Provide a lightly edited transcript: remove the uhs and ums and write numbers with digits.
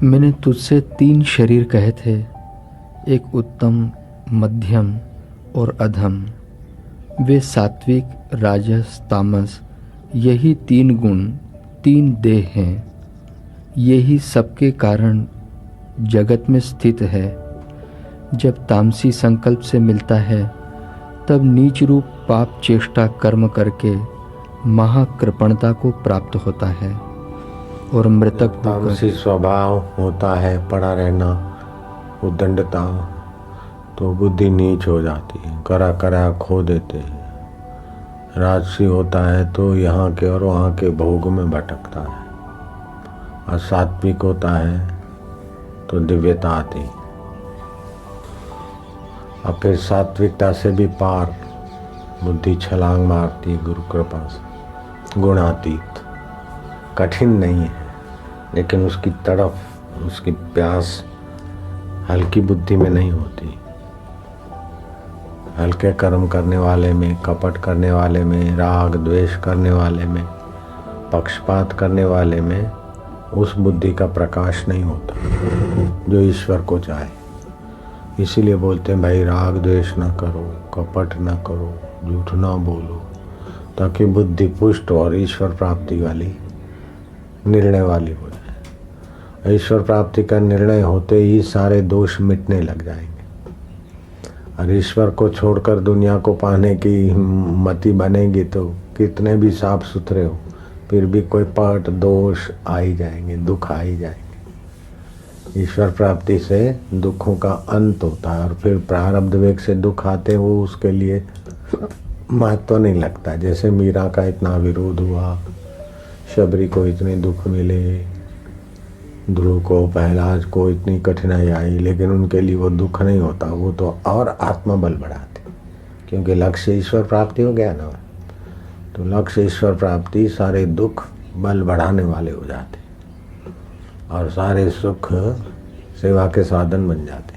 मैंने तुझसे 3 शरीर कहे थे, एक उत्तम, मध्यम और अधम। वे सात्विक, राजस, तामस, यही 3 गुण, 3 देह हैं। यही सबके कारण जगत में स्थित है। जब तामसी संकल्प से मिलता है तब नीच रूप पाप चेष्टा कर्म करके महाकृपणता को प्राप्त होता है और मृतक तामसी स्वभाव होता है पड़ा रहना, उद्दंडता, तो बुद्धि नीच हो जाती है, करा करा खो देते हैं। राजसी होता है तो यहाँ के और वहाँ के भोग में भटकता है, और सात्विक होता है तो दिव्यता आती। और फिर सात्विकता से भी पार बुद्धि छलांग मारती गुरु कृपा से। गुणातीत कठिन नहीं है, लेकिन उसकी तड़फ, उसकी प्यास हल्की बुद्धि में नहीं होती। हल्के कर्म करने वाले में, कपट करने वाले में, राग द्वेष करने वाले में, पक्षपात करने वाले में उस बुद्धि का प्रकाश नहीं होता जो ईश्वर को चाहे। इसीलिए बोलते हैं भाई राग द्वेष ना करो, कपट ना करो, झूठ ना बोलो, ताकि बुद्धि पुष्ट और ईश्वर प्राप्ति वाली, निर्णय वाली हो जाए। ईश्वर प्राप्ति का निर्णय होते ही सारे दोष मिटने लग जाएंगे। और ईश्वर को छोड़कर दुनिया को पाने की मति बनेगी तो कितने भी साफ सुथरे हो, फिर भी कोई पट दोष आ ही जाएंगे, दुख आ ही जाएंगे। ईश्वर प्राप्ति से दुखों का अंत होता है, और फिर प्रारब्ध वेग से दुख आते हैं, वो उसके लिए महत्व नहीं लगता। जैसे मीरा का इतना विरोध हुआ, शबरी को इतने दुख मिले, ध्रुव को, प्रहलाद को इतनी कठिनाई आई, लेकिन उनके लिए वो दुख नहीं होता, वो तो और आत्मबल बढ़ाते, क्योंकि लक्ष्य ईश्वर प्राप्ति हो गया ना। तो लक्ष्य ईश्वर प्राप्ति, सारे दुख बल बढ़ाने वाले हो जाते और सारे सुख सेवा के साधन बन जाते।